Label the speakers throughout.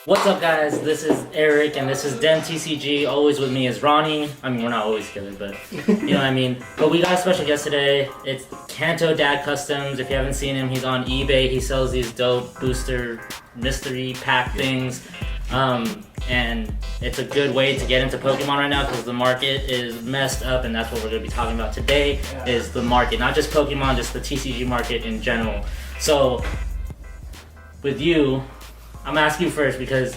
Speaker 1: What's up, guys? This is Eric, and this is TCG. Always with me is Ronnie. I mean, we're not always together, but you know what I mean. But we got a special guest today. It's Kanto Dad Kustoms. If you haven't seen him, he's on eBay. He sells these dope booster mystery pack things. And it's a good way to get into Pokemon right now because the market is messed up, and that's what we're going to be talking about today, is the market. Not just Pokemon, just the TCG market in general. So, with you, I'm asking you first because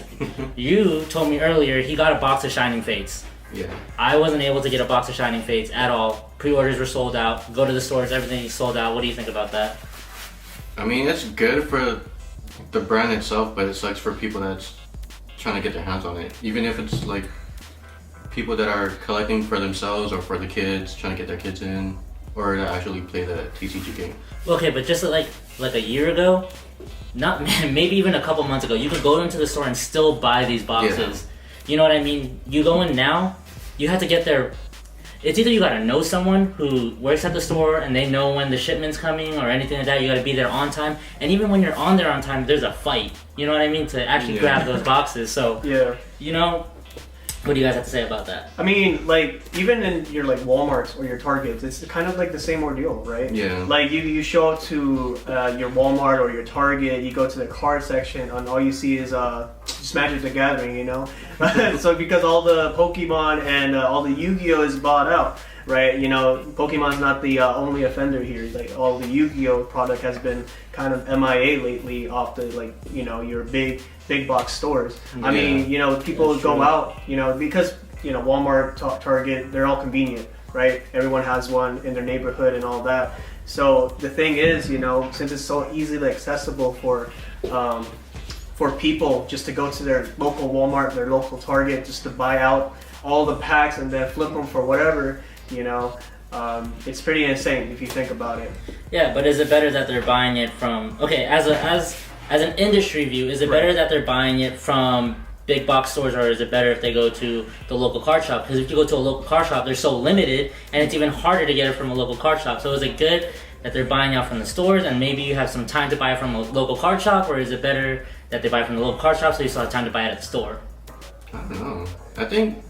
Speaker 1: you told me earlier he got a box of Shining Fates.
Speaker 2: Yeah.
Speaker 1: I wasn't able to get a box of Shining Fates at all. Pre-orders were sold out. Go to the stores, everything is sold out. What do you think about that?
Speaker 2: I mean, it's good for the brand itself, but it sucks for people that's trying to get their hands on it. Even if it's like people that are collecting for themselves or for the kids, trying to get their kids in, or to actually play the TCG game.
Speaker 1: Okay, but just like a year ago, not maybe even a couple months ago, you could go into the store and still buy these boxes. Yeah. You know what I mean? You go in now, you have to get there. It's either you gotta know someone who works at the store and they know when the shipment's coming or anything like that. You gotta be there on time. And even when you're on there on time, there's a fight. You know what I mean? To actually grab those boxes. So, you know, what do you guys have to say about that?
Speaker 3: I mean, like, even in your, like, Walmarts or your Targets, it's kind of like the same ordeal, right?
Speaker 2: Yeah.
Speaker 3: Like, you show up to your Walmart or your Target, you go to the card section, and all you see is just Magic the Gathering, you know? So, because all the Pokemon and all the Yu-Gi-Oh! Is bought out, right? You know, Pokemon's not the only offender here. Like, all the Yu-Gi-Oh! Product has been kind of MIA lately off the, like, you know, your big box stores. I mean, you know, people go out, you know, because, you know, Walmart, Target, they're all convenient, right? Everyone has one in their neighborhood and all that. So the thing is, you know, since it's so easily accessible for people just to go to their local Walmart, their local Target, just to buy out all the packs and then flip them for whatever, you know, it's pretty insane if you think about it.
Speaker 1: Yeah, but is it better that they're buying it from, okay, as an industry view, is it better that they're buying it from big box stores, or is it better if they go to the local card shop? Because if you go to a local card shop, they're so limited, and it's even harder to get it from a local card shop. So is it good that they're buying out from the stores, and maybe you have some time to buy it from a local card shop, or is it better that they buy it from the local card shop so you still have time to buy it at the store?
Speaker 2: I don't know. I think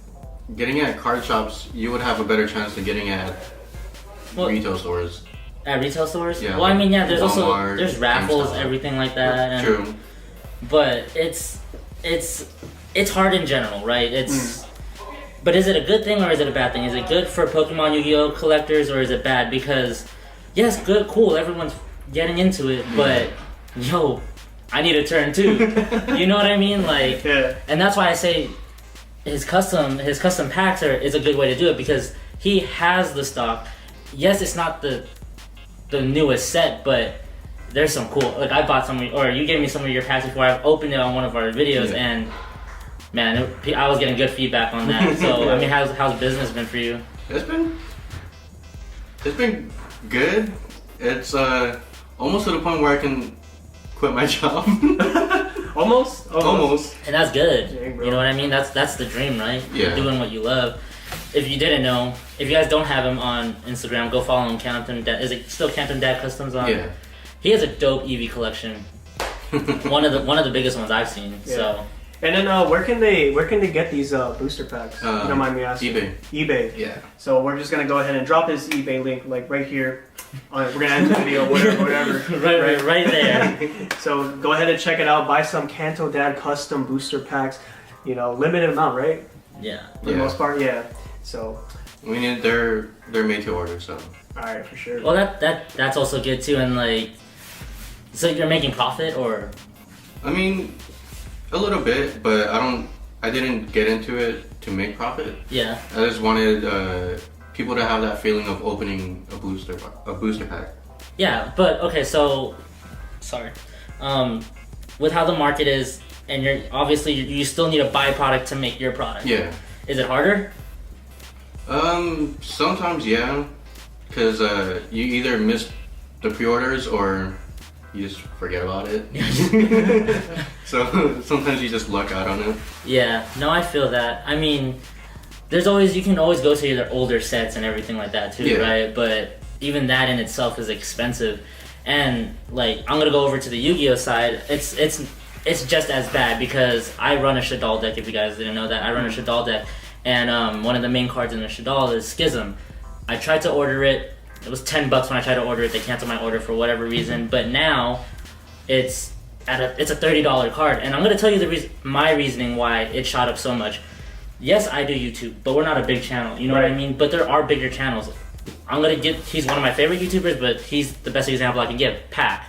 Speaker 2: getting it at card shops, you would have a better chance than getting it at retail stores.
Speaker 1: At retail stores?
Speaker 2: Yeah.
Speaker 1: Well, I mean, yeah, there's
Speaker 2: Walmart,
Speaker 1: there's raffles,
Speaker 2: GameStop.
Speaker 1: everything like that. And,
Speaker 2: True.
Speaker 1: But it's hard in general, right? But is it a good thing or is it a bad thing? Is it good for Pokemon Yu-Gi-Oh! Collectors or is it bad? Because, yes, good, cool, everyone's getting into it, but, yo, I need a turn too. You know what I mean? Like, and that's why I say his custom packs is a good way to do it because he has the stock. Yes, it's not the newest set, but there's some cool, like I bought some, or you gave me some of your packs before. I've opened it on one of our videos, and man, I was getting good feedback on that. So I mean, how's business been for you?
Speaker 2: It's been good. It's almost to the point where I can quit my job.
Speaker 3: Almost.
Speaker 1: And that's good.
Speaker 3: Dang,
Speaker 1: you know what I mean? That's the dream, right?
Speaker 2: Yeah.
Speaker 1: You're doing what you love. If you didn't know, if you guys don't have him on Instagram, go follow him. Kanto Dad. Is it still Kanto Dad Kustoms on?
Speaker 2: Yeah.
Speaker 1: He has a dope EV collection. one of the biggest ones I've seen. Yeah. So.
Speaker 3: And then where can they get these booster packs? You don't mind me asking? eBay.
Speaker 2: Yeah.
Speaker 3: So we're just gonna go ahead and drop his eBay link like right here. We're gonna end the video, whatever.
Speaker 1: right there.
Speaker 3: So go ahead and check it out. Buy some Kanto Dad Custom booster packs. You know, limited amount, right?
Speaker 1: Yeah.
Speaker 3: For the most part, yeah. So.
Speaker 2: I mean, they're made to order, so.
Speaker 3: All right, for sure.
Speaker 1: Well, that's also good too, and like, so you're making profit, or?
Speaker 2: I mean, a little bit, but I didn't get into it to make profit.
Speaker 1: Yeah.
Speaker 2: I just wanted people to have that feeling of opening a booster pack.
Speaker 1: Yeah, but okay, so, sorry, with how the market is, and you're obviously you still need a byproduct to make your product.
Speaker 2: Yeah.
Speaker 1: Is it harder?
Speaker 2: Sometimes, yeah, because you either miss the pre-orders or you just forget about it. So sometimes you just luck out on it.
Speaker 1: Yeah, no, I feel that. I mean, you can always go to your older sets and everything like that too, right? But even that in itself is expensive. And like, I'm gonna go over to the Yu-Gi-Oh side. It's it's just as bad because I run a Shadal deck. If you guys didn't know that, I run a Shadal deck, and one of the main cards in the Shadal is Schism. I tried to order it. It was $10 when I tried to order it. They canceled my order for whatever reason. But now, it's a $30 card, and I'm gonna tell you my reasoning why it shot up so much. Yes, I do YouTube, but we're not a big channel. You know what I mean? But there are bigger channels. He's one of my favorite YouTubers, but he's the best example I can give. Pac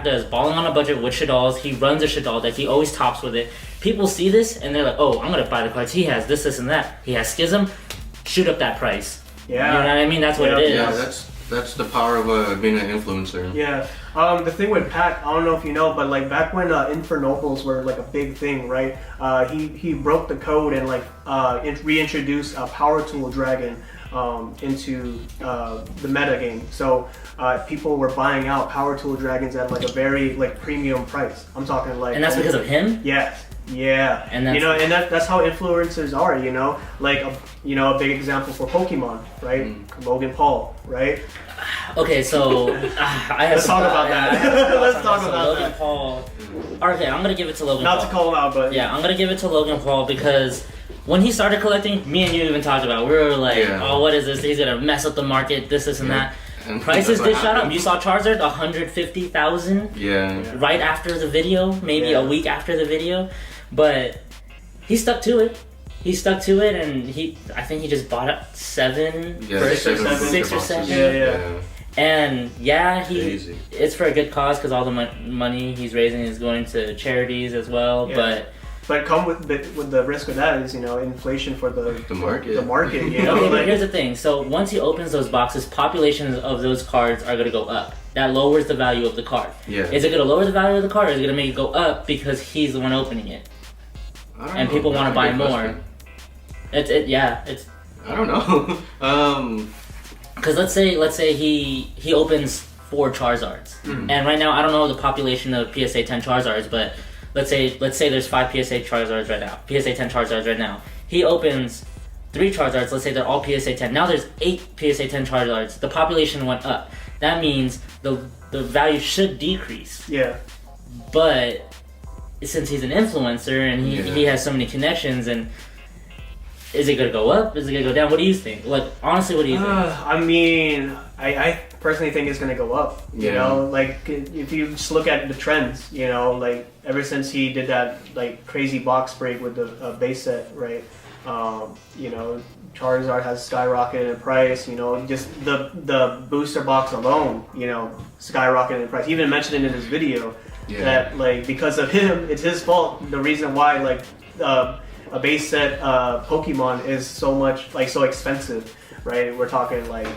Speaker 1: does balling on a budget with Shadals. He runs a Shadal deck. He always tops with it. People see this and they're like, oh, I'm gonna buy the cards. He has this and that. He has Schism. Shoot up that price. Yeah. You know what I mean? That's what it is.
Speaker 2: Yeah, that's the power of being an influencer.
Speaker 3: Yeah. The thing with Pac, I don't know if you know, but like back when Infernopals were like a big thing, right? He broke the code and like reintroduced a Power Tool Dragon into the meta game. So people were buying out Power Tool Dragons at like a very like premium price. I'm talking like.
Speaker 1: And that's because of him?
Speaker 3: Yes. Yeah, and that's how influencers are, like a big example for Pokemon, right? Logan Paul, right?
Speaker 1: Okay, so
Speaker 3: let's talk about that. Let's talk about
Speaker 1: Logan Paul. Okay, I'm gonna give it to Logan Paul.
Speaker 3: Not to call him out, but
Speaker 1: yeah, I'm gonna give it to Logan Paul because when he started collecting, me and you even talked about, we were like, oh, what is this? He's gonna mess up the market, this and that. And prices did shut up. You saw Charizard 150,000.
Speaker 2: Yeah.
Speaker 1: Right after the video, maybe a week after the video, but he stuck to it. And I think he just bought up 7.
Speaker 2: Yeah,
Speaker 1: 6 or 7.
Speaker 3: Yeah.
Speaker 1: And it's for a good cause because all the money he's raising is going to charities as well.
Speaker 3: Yeah. But come with the risk of that is inflation for the
Speaker 2: market.
Speaker 3: The market.
Speaker 1: Okay, but here's the thing. So once he opens those boxes, populations of those cards are going to go up. That lowers the value of the card.
Speaker 2: Yeah.
Speaker 1: Is it going to lower the value of the card, or is it going to make it go up because he's the one opening it? And people want to buy more. It's.
Speaker 2: I don't know.
Speaker 1: Because let's say he opens 4 Charizards, and right now I don't know the population of PSA 10 Charizards, but let's say there's 5 PSA 10 Charizards right now. He opens 3 Charizards. Let's say they're all PSA 10. Now there's 8 PSA 10 Charizards. The population went up. That means the value should decrease.
Speaker 3: Yeah.
Speaker 1: But since he's an influencer and he has so many connections, and is it gonna go up? Is it gonna go down? What do you think? Like, honestly, what do you think?
Speaker 3: I mean, I personally think it's gonna go up. You know, like if you just look at the trends, like ever since he did that like crazy box break with the base set, right? Charizard has skyrocketed in price. Just the booster box alone, skyrocketed in price. He even mentioned it in his video that like because of him, it's his fault. The reason why like a base set Pokemon is so expensive, right? We're talking like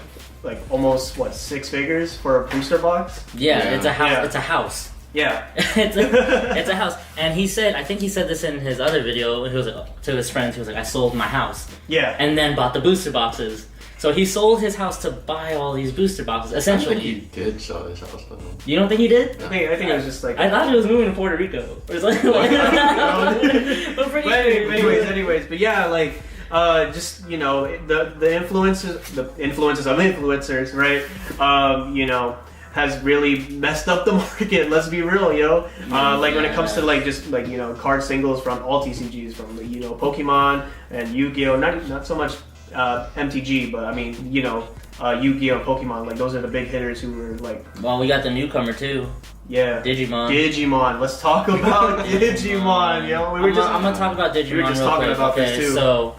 Speaker 3: almost 6 figures for a booster box.
Speaker 1: It's a house. It's a house.
Speaker 3: Yeah,
Speaker 1: it's a house. And I think he said this in his other video. He was like, to his friends, he was like, I sold my house.
Speaker 3: Yeah,
Speaker 1: and then bought the booster boxes. So he sold his house to buy all these booster boxes. Essentially,
Speaker 2: I think he did sell his house though.
Speaker 1: You don't think he did?
Speaker 3: I think it was just like
Speaker 1: I thought he was moving to Puerto Rico. Or something.
Speaker 3: Anyways, but yeah, like just the influences of influencers, right? Has really messed up the market. Let's be real, like when it comes to like just like card singles from all TCGs, from Pokemon and Yu-Gi-Oh. Not so much MTG, but I mean Yu-Gi-Oh and Pokemon, like those are the big hitters who were like.
Speaker 1: Well, we got the newcomer too.
Speaker 3: Yeah,
Speaker 1: Digimon.
Speaker 3: Let's talk about Digimon. I'm
Speaker 1: gonna talk about Digimon.
Speaker 3: We were just talking about this too.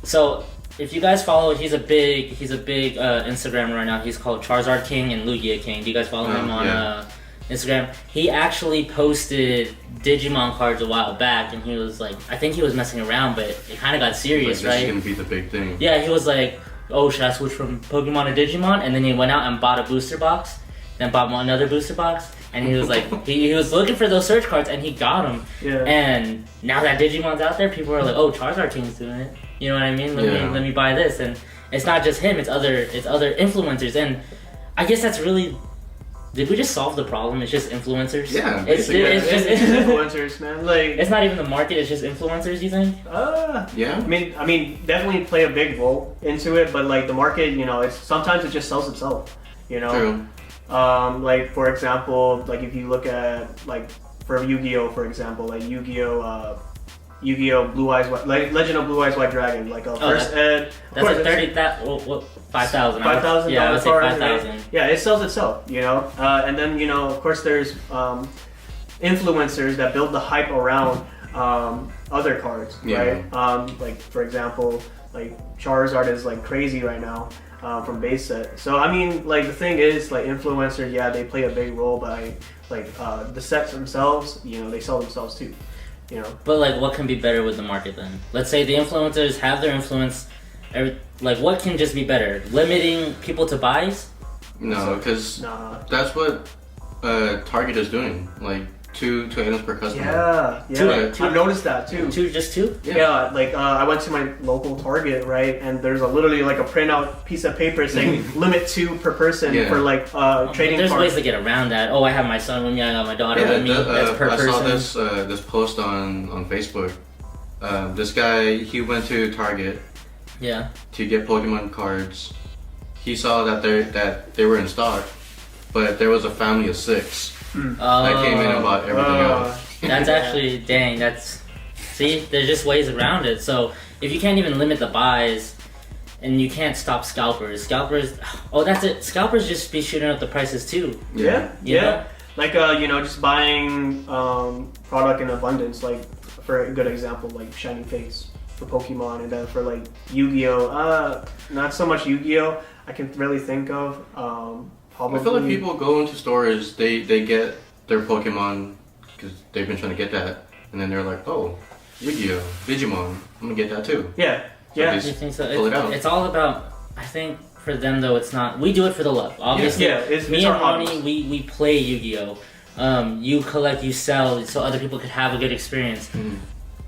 Speaker 1: So if you guys follow, he's a big Instagrammer right now. He's called Charizard King and Lugia King. Do you guys follow him on Instagram? He actually posted Digimon cards a while back, and he was like, I think he was messing around, but it kind of got serious, right?
Speaker 2: This is gonna be the big thing.
Speaker 1: Yeah, he was like, oh, should I switch from Pokemon to Digimon? And then he went out and bought a booster box, then bought another booster box, and he was like, he was looking for those search cards, and he got them.
Speaker 3: Yeah.
Speaker 1: And now that Digimon's out there, people are like, oh, Charizard King's doing it. You know what I mean? Let me buy this. And it's not just him, it's other influencers. And I guess that's really, did we just solve the problem? It's just influencers?
Speaker 2: Yeah,
Speaker 1: it's just
Speaker 3: influencers, man. Like,
Speaker 1: it's not even the market, it's just influencers, you think?
Speaker 3: Yeah. I mean, definitely play a big role into it, but like the market, sometimes it just sells itself.
Speaker 2: True.
Speaker 3: Like for example, like if you look at like for Yu-Gi-Oh, for example, like Yu-Gi-Oh! Blue Eyes, like Legend of Blue Eyes White Dragon, like first ed.
Speaker 1: That's like 5,000.
Speaker 3: $5,000.
Speaker 1: Yeah, I would say
Speaker 3: card,
Speaker 1: 5,000.
Speaker 3: right? Yeah, it sells itself, you know. And then of course, there's influencers that build the hype around other cards, right? Like for example, like Charizard is like crazy right now from base set. So I mean, like the thing is, like influencers, yeah, they play a big role, but the sets themselves, they sell themselves too.
Speaker 1: But like, what can be better with the market then? Let's say the influencers have their influence. Like, what can just be better? Limiting people to buys?
Speaker 2: No, because that's what Target is doing. Like 2 items per customer.
Speaker 3: Yeah. I've noticed that too.
Speaker 1: Just two?
Speaker 3: Yeah, like I went to my local Target, right, and there's literally like a printout piece of paper saying limit 2 per person for like trading
Speaker 1: There's
Speaker 3: cards.
Speaker 1: ways to get around that. Oh, I have my son with me, I got my daughter with me. That's per person.
Speaker 2: I saw this post on Facebook. This guy, he went to Target to get Pokemon cards. He saw that they were in stock, but there was a family of 6. I came in and bought everything else.
Speaker 1: That's actually, dang, see, there's just ways around it. So if you can't even limit the buys, and you can't stop scalpers, that's it. Scalpers just be shooting up the prices too.
Speaker 3: Yeah. Like just buying product in abundance. Like for a good example, like Shiny Face for Pokemon, and then for like Yu-Gi-Oh, not so much Yu-Gi-Oh. I can really think of. Probably.
Speaker 2: I feel like people go into stores, they get their Pokemon because they've been trying to get that, and then they're like, oh, Yu-Gi-Oh, Digimon, I'm gonna get that too.
Speaker 3: Yeah.
Speaker 2: So
Speaker 1: I think so. It's all about. I think for them though, it's not. We do it for the love, obviously.
Speaker 3: It's
Speaker 1: me
Speaker 3: our
Speaker 1: and Ronnie, we play Yu-Gi-Oh. You collect, you sell, so other people could have a good experience.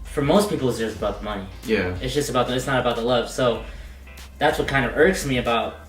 Speaker 1: For most people, it's just about the money.
Speaker 2: Yeah.
Speaker 1: It's just about it's not about the love. So that's what kind of irks me about.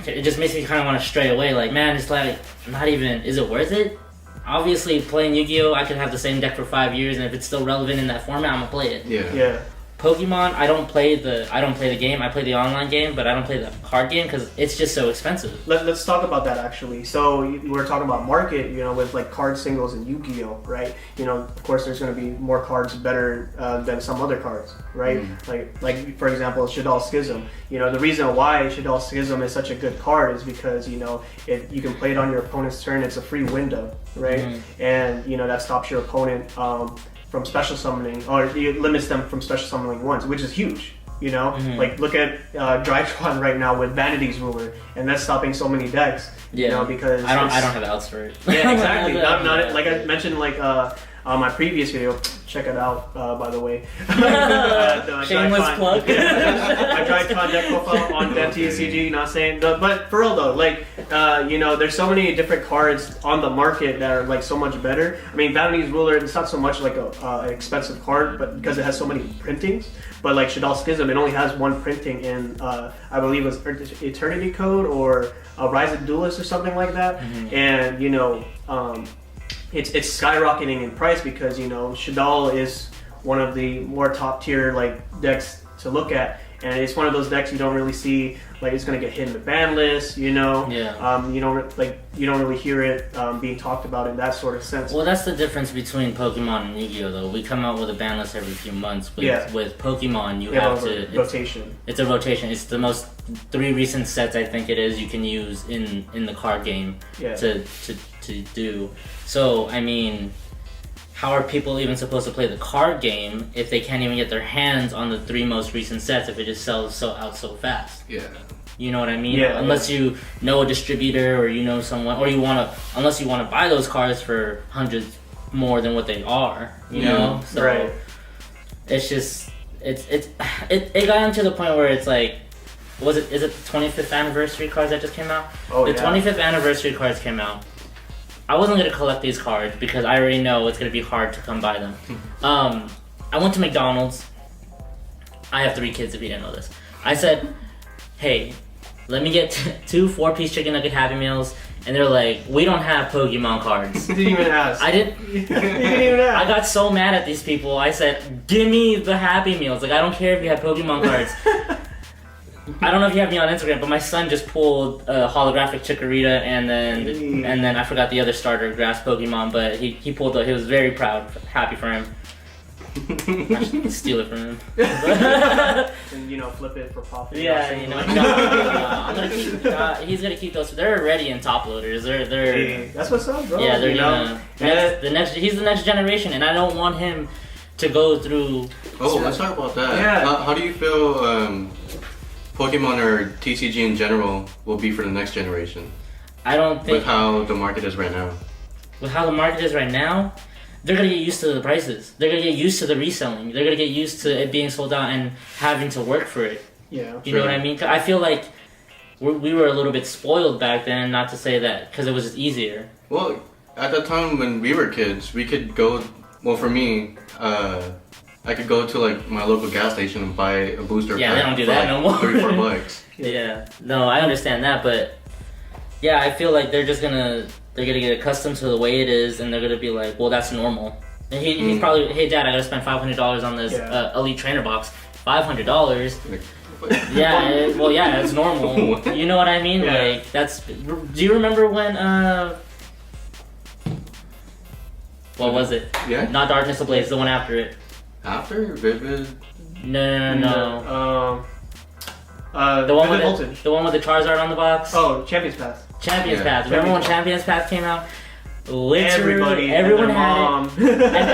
Speaker 1: It just makes me kind of want to stray away. Like, man, it's like not even. Is it worth it? Obviously, playing Yu-Gi-Oh, I could have the same deck for 5 years, and if it's still relevant in that format, I'm gonna play it.
Speaker 3: Yeah.
Speaker 1: Pokemon, I don't play the game. I play the online game, but I don't play the card game because it's just so expensive.
Speaker 3: Let's talk about that actually. So we're talking about market, with like card singles and Yu-Gi-Oh, right? Of course, there's going to be more cards better than some other cards, right? Like for example, Shaddoll Schism. The reason why Shaddoll Schism is such a good card is because you can play it on your opponent's turn. It's a free window, right? And that stops your opponent from special summoning, or it limits them from special summoning once, which is huge. Like look at Drytron right now with Vanity's Ruler, and that's stopping so many decks. Because
Speaker 1: I don't have outs for it.
Speaker 3: Yeah, exactly. not like I mentioned, like on my previous video. Check it out, by the way.
Speaker 1: Shameless plug.
Speaker 3: I Drytron deck profile on that TCG. Not saying, but for real though, like there's so many different cards on the market that are like so much better. I mean, Vanity's Ruler, it's not so much like an expensive card, but because it has so many printings. But like Shaddoll Schism, it only has one printing in, I believe it was Eternity Code or Rise of Duelist or something like that. And it's skyrocketing in price because Shaddoll is one of the more top tier like decks to look at, and it's one of those decks you don't really see like it's gonna get hit in the ban list. You don't really hear it being talked about in that sort of sense.
Speaker 1: Well, that's the difference between Pokemon and Yu-Gi-Oh though. We come out with a ban list every few months. With Pokemon, you have to
Speaker 3: rotation.
Speaker 1: It's a rotation. It's the most 3 recent sets I think it is you can use in the card game to do. So I mean, how are people even supposed to play the card game if they can't even get their hands on the 3 most recent sets if it just sells out so fast?
Speaker 2: Yeah.
Speaker 1: You know what I mean?
Speaker 3: Yeah.
Speaker 1: Unless you know a distributor or you know someone, or unless you want to buy those cards for hundreds more than what they are. You know? So
Speaker 3: right.
Speaker 1: It's just it got to the point where it's like, is it the 25th anniversary cards that just came out?
Speaker 3: Oh,
Speaker 1: the 25th anniversary cards came out. I wasn't going to collect these cards because I already know it's going to be hard to come by them. I went to McDonald's. I have 3 kids if you didn't know this. I said, hey, let me get 2 4-piece chicken nugget Happy Meals. And they're like, we don't have Pokemon cards.
Speaker 3: You didn't even ask.
Speaker 1: I didn't.
Speaker 3: You didn't even ask.
Speaker 1: I got so mad at these people. I said, give me the Happy Meals. Like, I don't care if you have Pokemon cards. I don't know if you have me on Instagram, but my son just pulled a holographic Chikorita and then I forgot the other starter grass Pokemon, but he pulled he was very proud, happy for him. I should steal it from him.
Speaker 3: And flip it for profit.
Speaker 1: Yeah, I'm gonna keep. He's gonna keep those. They're already in top loaders. They're.
Speaker 3: That's what's up, bro.
Speaker 1: Yeah, they're he's the next generation, and I don't want him to go through.
Speaker 2: Oh, let's talk about that.
Speaker 3: Yeah.
Speaker 2: How do you feel Pokemon or TCG in general will be for the next generation?
Speaker 1: I don't think
Speaker 2: with how the market is right now.
Speaker 1: With how the market is right now, they're gonna get used to the prices. They're gonna get used to the reselling. They're gonna get used to it being sold out and having to work for it.
Speaker 3: Yeah.
Speaker 1: You know what I mean? 'Cause I feel like we were a little bit spoiled back then. Not to say that because it was just easier.
Speaker 2: Well, at the time when we were kids, we could go. Well, for me, I could go to like my local gas station and buy a booster pack.
Speaker 1: Yeah, they don't do that no more.
Speaker 2: $3-4.
Speaker 1: Yeah. No, I understand that, but yeah, I feel like they're gonna get accustomed to the way it is, and they're gonna be like, well, that's normal. And he's probably, hey dad, I gotta spend $500 on this Elite Trainer box. $500. Yeah, yeah, it's normal. You know what I mean?
Speaker 3: Yeah.
Speaker 1: Like that's. Do you remember when what was it?
Speaker 2: Yeah.
Speaker 1: Not Darkness Ablaze, the one after it.
Speaker 2: After Vivid.
Speaker 1: No.
Speaker 3: The
Speaker 1: The one with
Speaker 3: Voltage.
Speaker 1: the one with the Charizard on the box.
Speaker 3: Oh, Champions Pass.
Speaker 1: Champions Pass. Remember when Champions Pass came out? Literally,
Speaker 3: everyone
Speaker 1: had it, and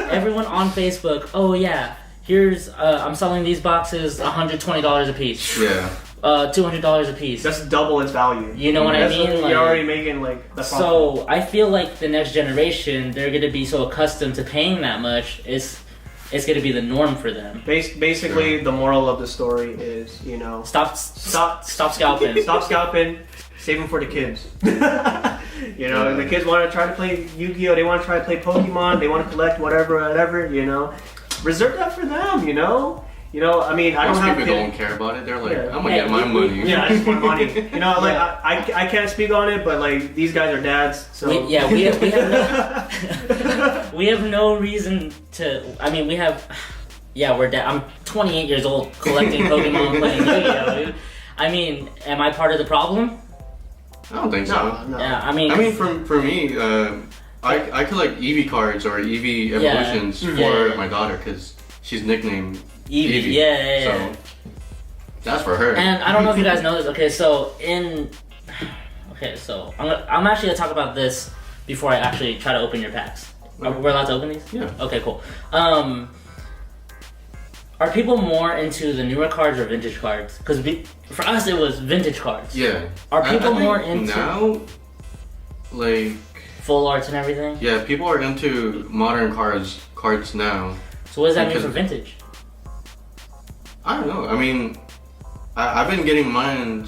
Speaker 1: everyone on Facebook. Oh yeah, here's I'm selling these boxes $120 a piece.
Speaker 2: Yeah.
Speaker 1: $200 a piece.
Speaker 3: That's double its value.
Speaker 1: You know what I mean?
Speaker 3: You're
Speaker 1: Like,
Speaker 3: already making like the profit.
Speaker 1: so I feel like the next generation, they're gonna be so accustomed to paying that much. It's gonna be the norm for them.
Speaker 3: Basically, the moral of the story is,
Speaker 1: Stop scalping.
Speaker 3: Stop scalping. Save them for the kids. The kids want to try to play Yu-Gi-Oh. They want to try to play Pokemon. They want to collect whatever. Reserve that for them. I mean, I don't
Speaker 2: Most
Speaker 3: have
Speaker 2: people
Speaker 3: kids.
Speaker 2: don't care about it. They're like,
Speaker 3: Yeah.
Speaker 2: I'm gonna get my money.
Speaker 3: Yeah, I just want money. I can't speak on it, but like these guys are dads, so
Speaker 1: we have no reason to. I mean, we have. Yeah, I'm 28 years old collecting Pokemon, playing Yu-Gi-Oh. Dude. I mean, am I part of the problem?
Speaker 2: I don't think so.
Speaker 3: No.
Speaker 1: Yeah, I mean,
Speaker 2: for me, I collect Eevee cards or Eevee evolutions for my daughter because she's nicknamed
Speaker 1: Eevee. Yeah.
Speaker 2: So that's for her.
Speaker 1: And I don't know if you guys know this. Okay, so I'm actually gonna talk about this before I actually try to open your packs. We're allowed to open these?
Speaker 2: Yeah.
Speaker 1: Okay, cool. Are people more into the newer cards or vintage cards? Because for us, it was vintage cards.
Speaker 2: Yeah.
Speaker 1: Are people
Speaker 2: I
Speaker 1: more
Speaker 2: think
Speaker 1: into
Speaker 2: now, like
Speaker 1: full arts and everything?
Speaker 2: Yeah, people are into modern cards now.
Speaker 1: So what does that mean for vintage?
Speaker 2: I don't know. I mean, I've been getting mine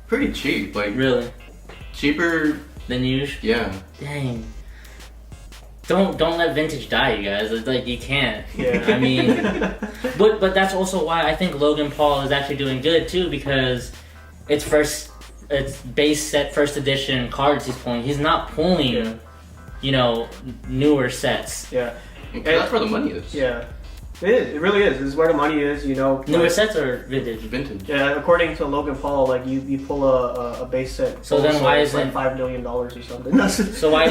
Speaker 2: pretty cheap. Like
Speaker 1: Really?
Speaker 2: cheaper
Speaker 1: Than usual?
Speaker 2: Yeah.
Speaker 1: Dang. Don't let vintage die, you guys. It's like you can't.
Speaker 3: Yeah.
Speaker 1: I mean, but that's also why I think Logan Paul is actually doing good too, because it's base set first edition cards he's pulling. He's not pulling, newer sets.
Speaker 3: Yeah.
Speaker 2: That's where the money is.
Speaker 3: Yeah. It is. It really is. This is where the money is,
Speaker 1: Newer sets or vintage?
Speaker 2: Vintage.
Speaker 3: Yeah, according to Logan Paul, like you pull a base set.
Speaker 1: So then why
Speaker 3: it's
Speaker 1: isn't
Speaker 3: like $5 million or something?
Speaker 1: So why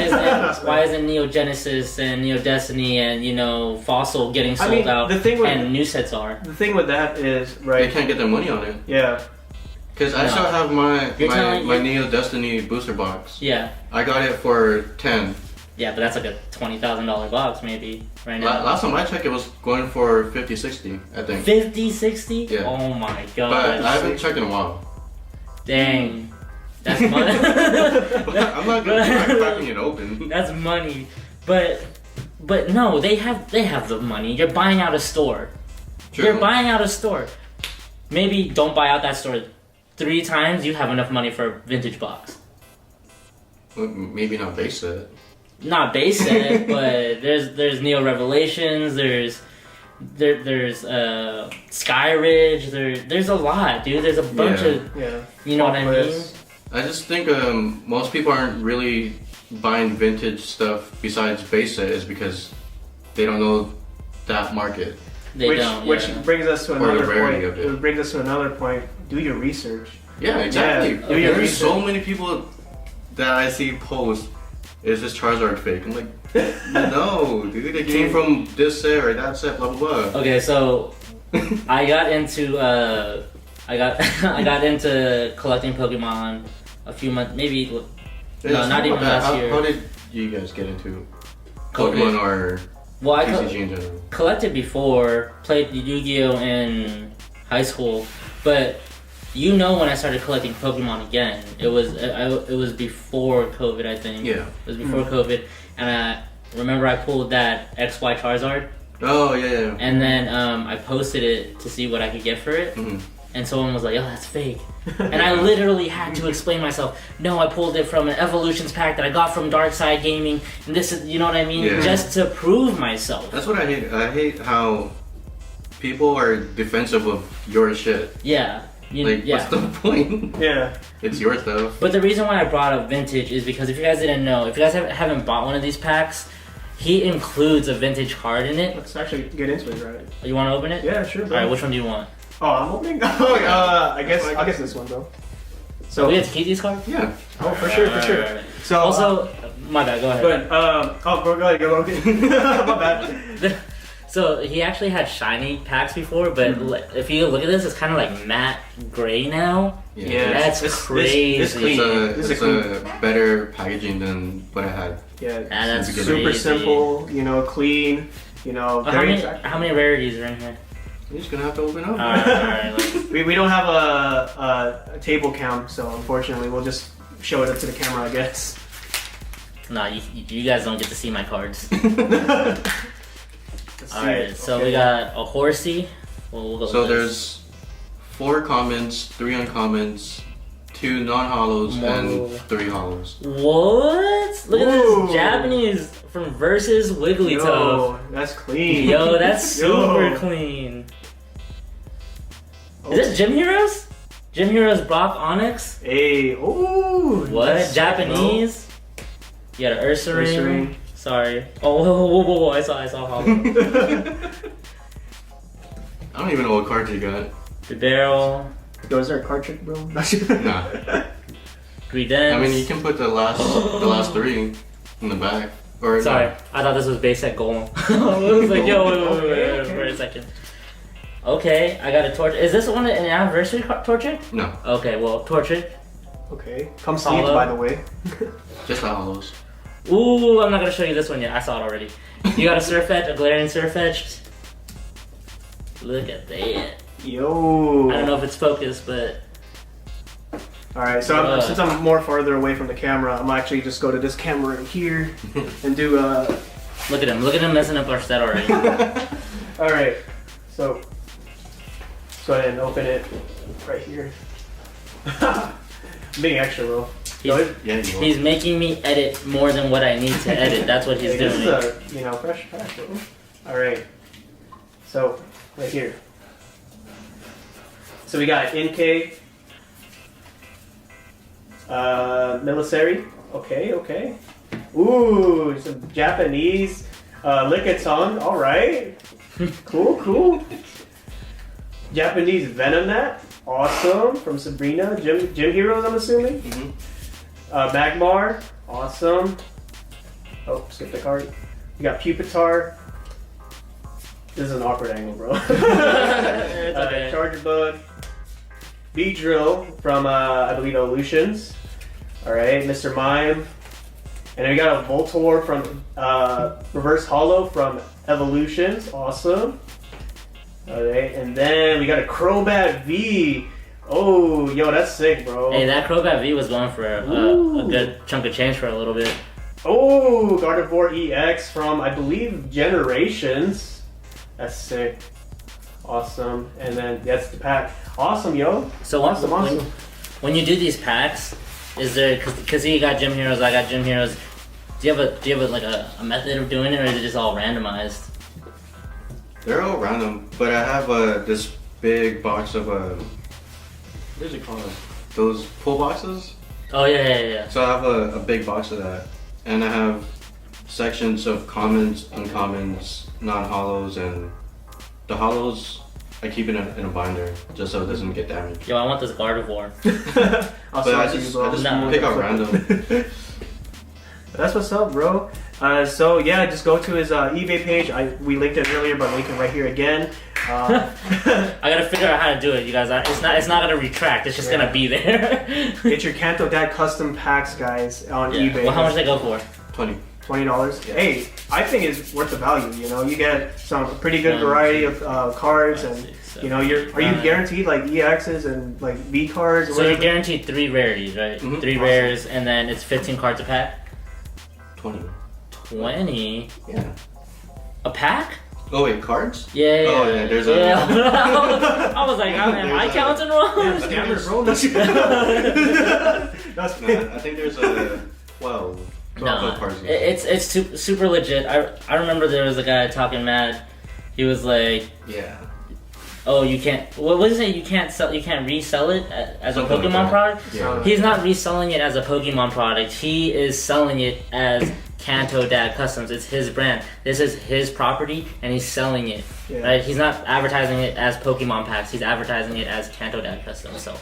Speaker 1: isn't Neo Genesis and Neo Destiny and Fossil getting sold out?
Speaker 3: The thing with,
Speaker 1: and new sets are.
Speaker 3: The thing with that is
Speaker 2: They can't get their money on it.
Speaker 3: Yeah.
Speaker 2: Because I still have my
Speaker 1: me-
Speaker 2: Neo Destiny booster box.
Speaker 1: Yeah.
Speaker 2: I got it for 10.
Speaker 1: Yeah, but that's like a $20,000 box maybe right now.
Speaker 2: Last time I checked, it was going for 50, 60, I think.
Speaker 1: 50, 60?
Speaker 2: Yeah.
Speaker 1: Oh my god.
Speaker 2: But I haven't checked in a while.
Speaker 1: Dang. That's money.
Speaker 2: I'm not cracking it open.
Speaker 1: That's money. But no, they have the money. You're buying out a store.
Speaker 2: True.
Speaker 1: You're buying out a store. Maybe don't buy out that store 3 times, you have enough money for a vintage box.
Speaker 2: Well, maybe not base set.
Speaker 1: Not base set, but there's Neo Revelations, there's Sky Ridge, there's a lot, dude. There's a bunch of you know what I mean?
Speaker 2: I just think most people aren't really buying vintage stuff besides base set is because they don't know that market.
Speaker 1: They don't.
Speaker 3: Which
Speaker 1: Yeah.
Speaker 3: brings us to
Speaker 2: Or the
Speaker 3: another
Speaker 2: rarity
Speaker 3: point.
Speaker 2: of it.
Speaker 3: It brings us to another point. Do your research.
Speaker 2: Yeah, exactly.
Speaker 3: Yeah, do your
Speaker 2: There's so
Speaker 3: research.
Speaker 2: many people that I see post, is this Charizard fake? I'm like, no, dude, it came from this set or that set, blah blah blah.
Speaker 1: Okay, so I got into I got into collecting Pokemon a few months, maybe.
Speaker 2: Yeah,
Speaker 1: No, not even last year.
Speaker 2: How did you guys get into
Speaker 1: COVID.
Speaker 2: Pokemon or
Speaker 1: Well, I
Speaker 2: TCG in general?
Speaker 1: collected before, played Yu-Gi-Oh in high school, but you know when I started collecting Pokemon again, it was before COVID, I think.
Speaker 2: Yeah.
Speaker 1: It was before COVID, and I remember I pulled that XY Charizard,
Speaker 2: Oh yeah.
Speaker 1: and then I posted it to see what I could get for it,
Speaker 2: Mm-hmm.
Speaker 1: and someone was like, "Oh, that's fake," and I literally had to explain myself. No, I pulled it from an Evolutions pack that I got from Dark Side Gaming, and this is, you know what I mean,
Speaker 2: Yeah.
Speaker 1: just to prove myself.
Speaker 2: That's what I hate. I hate how people are defensive of your shit.
Speaker 1: Yeah.
Speaker 2: Like,
Speaker 1: yeah.
Speaker 2: what's the point?
Speaker 3: Yeah.
Speaker 2: It's your stuff.
Speaker 1: But the reason why I brought up vintage is because if you guys didn't know, if you guys haven't bought one of these packs, he includes a vintage card in it.
Speaker 3: Let's actually get into it, right?
Speaker 1: You want to open it?
Speaker 3: Yeah, sure. Bro.
Speaker 1: All right, which one do you want?
Speaker 3: Oh, I'm opening. Oh, I guess this one, bro.
Speaker 1: So we have to keep these cards?
Speaker 2: Yeah.
Speaker 3: Oh, for sure, for sure.
Speaker 1: Alright.
Speaker 3: So
Speaker 1: Also, my bad. Go ahead.
Speaker 3: Good. Go ahead, go Logan. My bad.
Speaker 1: So he actually had shiny packs before, but if you look at this, it's kind of like matte gray now.
Speaker 2: Yeah.
Speaker 1: That's crazy.
Speaker 3: This clean.
Speaker 2: It's
Speaker 3: This is
Speaker 2: a better packaging than what I had.
Speaker 3: Yeah.
Speaker 1: That's
Speaker 2: Super
Speaker 3: Super
Speaker 1: crazy.
Speaker 3: simple. You know, clean. You know, very attractive.
Speaker 1: How many rarities are in here?
Speaker 2: You're just gonna have to open up.
Speaker 1: Alright, let's-
Speaker 3: We don't have a table cam, so unfortunately we'll just show it up to the camera, I guess.
Speaker 1: No, you guys don't get to see my cards.
Speaker 3: Let's see
Speaker 1: Alright,
Speaker 3: it.
Speaker 1: so
Speaker 3: Okay.
Speaker 1: we got a horsey. We'll go
Speaker 2: So
Speaker 1: with this.
Speaker 2: there's 4 commons, 3 uncommons, 2 non-hollows,
Speaker 1: Whoa.
Speaker 2: and 3 hollows.
Speaker 1: What? Look at
Speaker 3: Whoa.
Speaker 1: this Japanese from Versus Wigglytuff.
Speaker 3: Yo, that's clean.
Speaker 1: Yo, that's
Speaker 3: Yo.
Speaker 1: super clean. Is this Gym Heroes? Gym Heroes Brock Onyx?
Speaker 3: Hey, ooh.
Speaker 1: What?
Speaker 3: that's sick,
Speaker 1: Japanese? You got an Ursaring.
Speaker 3: Ursaring.
Speaker 1: Sorry. Oh, whoa, I saw Hollow.
Speaker 3: bro.
Speaker 2: I don't even know what cards you got.
Speaker 1: The Barrel.
Speaker 3: Yo, is there a card trick, bro?
Speaker 2: Nah.
Speaker 1: Redens.
Speaker 2: I mean, you can put the last 3 in the back. Or
Speaker 1: Sorry, I thought this was base set Golem. I was like, yo, wait a second. Okay, I got a Torchic. Is this one an anniversary Torchic?
Speaker 2: No,
Speaker 1: Okay, well, Torchic.
Speaker 3: Okay. Come sleeves,
Speaker 1: Hollow.
Speaker 3: by the way.
Speaker 2: just the hollows.
Speaker 1: Ooh, I'm not gonna show you this one yet. I saw it already. You got a Surfetch, a Galarian Surfetch. Look at that.
Speaker 3: Yo.
Speaker 1: I don't know if it's focused, but
Speaker 3: Alright, so since I'm more farther away from the camera, I'm actually just go to this camera right here and do
Speaker 1: look at him messing up our set already.
Speaker 3: Alright, so let's go ahead and open it right here. Being extra, bro. Go ahead.
Speaker 2: Yeah, you
Speaker 1: He's making me edit more than what I need to edit. That's what he's
Speaker 3: Hey, this
Speaker 1: doing.
Speaker 3: is a fresh pack, bro. Alright, so right here. So we got NK, Military. Okay. Ooh, some Japanese Lickitung. All right. Cool. Japanese Venomat. Awesome. From Sabrina. Gym Heroes, I'm assuming.
Speaker 2: Mhm.
Speaker 3: Magmar. Awesome. Oh, skip the card. We got Pupitar. This is an awkward angle, bro.
Speaker 1: It's okay.
Speaker 3: Charger Bug. Beedrill from, I believe, Evolutions. Alright, Mr. Mime. And then we got a Voltorb from Reverse Hollow from Evolutions. Awesome. Alright, and then we got a Crobat V. Oh, yo, that's sick, bro.
Speaker 1: Hey, that Crobat V was going for a good chunk of change for a little bit.
Speaker 3: Oh, Gardevoir EX from, I believe, Generations. That's sick. Awesome. And then that's the pack. Awesome, yo.
Speaker 1: So
Speaker 3: Awesome.
Speaker 1: when you do these packs, is there because you got Gym Heroes, I got Gym Heroes. Do you have like a method of doing it, or is it just all randomized?
Speaker 2: They're all random, but I have this big box of what is it called? Those pull boxes.
Speaker 1: Oh yeah.
Speaker 2: So I have a big box of that, and I have sections of commons, uncommons, non-hollows, and The hollows, I keep it in a binder just so it doesn't get damaged.
Speaker 1: Yo, I want this Gardevoir.
Speaker 3: I'll
Speaker 2: But I
Speaker 3: sell it to you,
Speaker 2: just,
Speaker 3: bro.
Speaker 2: I just
Speaker 1: No.
Speaker 2: pick out random.
Speaker 3: That's what's up, bro. So yeah, just go to his eBay page. We linked it earlier, but link it right here again.
Speaker 1: I gotta figure out how to do it, you guys. It's not gonna retract. It's just gonna be there.
Speaker 3: Get your Kanto Dad Custom Packs, guys, on
Speaker 1: Yeah.
Speaker 3: eBay.
Speaker 1: Well, how much they go for?
Speaker 2: 20.
Speaker 3: $20.
Speaker 2: Yeah.
Speaker 3: Hey, I think it's worth the value. You know, you get some pretty good variety of cards, and you know, are you guaranteed like EXs and like V cards? Or
Speaker 1: So you're
Speaker 3: whatever?
Speaker 1: guaranteed 3 rarities, right?
Speaker 2: Mhm.
Speaker 1: 3 rares, and then it's 15 cards a pack.
Speaker 2: 20.
Speaker 1: 20
Speaker 2: Yeah.
Speaker 1: a pack?
Speaker 2: Oh wait, cards?
Speaker 1: Yeah.
Speaker 2: Oh yeah, there's a.
Speaker 1: I was like, am I counting wrong?
Speaker 3: Yeah, scammer, bro. That's
Speaker 2: No, I think there's a 12. 12 cards.
Speaker 1: It's super legit. I remember there was a guy talking mad. He was like,
Speaker 2: Yeah.
Speaker 1: "Oh, you can't. What was it? You can't resell it as a
Speaker 2: Something like
Speaker 1: Pokemon
Speaker 2: that.
Speaker 1: product."
Speaker 2: Yeah.
Speaker 1: He's not reselling it as a Pokemon product. He is selling it as Kanto Dad Kustoms. It's his brand. This is his property, and he's selling it.
Speaker 3: Yeah.
Speaker 1: Right? He's not advertising it as Pokemon packs. He's advertising it as Kanto Dad Kustoms. So.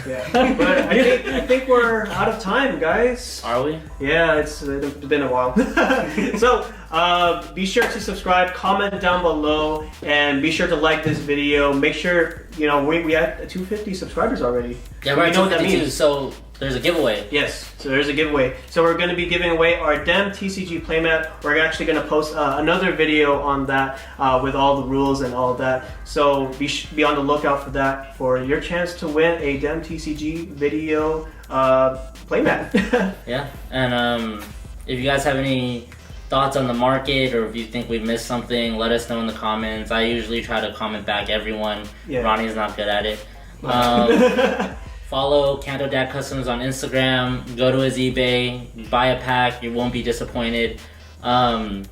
Speaker 3: Yeah, but I think we're out of time, guys.
Speaker 1: Are we?
Speaker 3: Yeah, it's been a while. So be sure to subscribe, comment down below, and be sure to like this video. Make sure, you know, we had 250 subscribers already.
Speaker 1: Yeah,
Speaker 3: So
Speaker 1: we're
Speaker 3: we
Speaker 1: at
Speaker 3: know what that
Speaker 1: 252,
Speaker 3: means.
Speaker 1: so there's a giveaway.
Speaker 3: Yes, so there's a giveaway. So we're going to be giving away our DEM TCG playmat. We're actually going to post another video on that with all the rules and all of that. So be on the lookout for that, for your chance to win a DEM TCG video playmat.
Speaker 1: Yeah, and if you guys have any thoughts on the market, or if you think we missed something, let us know in the comments. I usually try to comment back everyone.
Speaker 3: Yeah.
Speaker 1: Ronnie's not good at it. Follow Kanto Dad Kustoms on Instagram. Go to his eBay. Buy a pack. You won't be disappointed. Can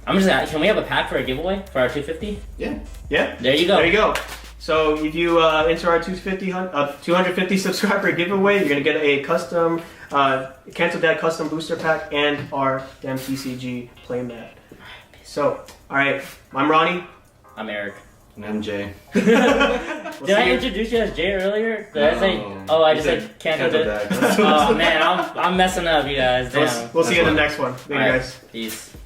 Speaker 1: we have a pack for a giveaway for our 250?
Speaker 2: Yeah.
Speaker 3: Yeah.
Speaker 1: There you go.
Speaker 3: There you go. So if you enter our 250 subscriber giveaway, you're gonna get a custom Kanto Dad Custom Booster Pack and our DEM TCG playmat. So, all right, I'm Ronnie.
Speaker 1: I'm Eric.
Speaker 2: And I'm Jay.
Speaker 1: Did I introduce you as Jay earlier? Did I say?
Speaker 2: No.
Speaker 1: Oh, I
Speaker 2: You
Speaker 1: just
Speaker 2: said
Speaker 1: said Kanto
Speaker 2: Kanto
Speaker 1: Dad.
Speaker 2: Dad.
Speaker 1: Oh man, I'm messing up, you guys. Damn.
Speaker 3: We'll see you in the
Speaker 2: That's
Speaker 3: next one. Thank you,
Speaker 1: All right,
Speaker 3: guys.
Speaker 1: peace.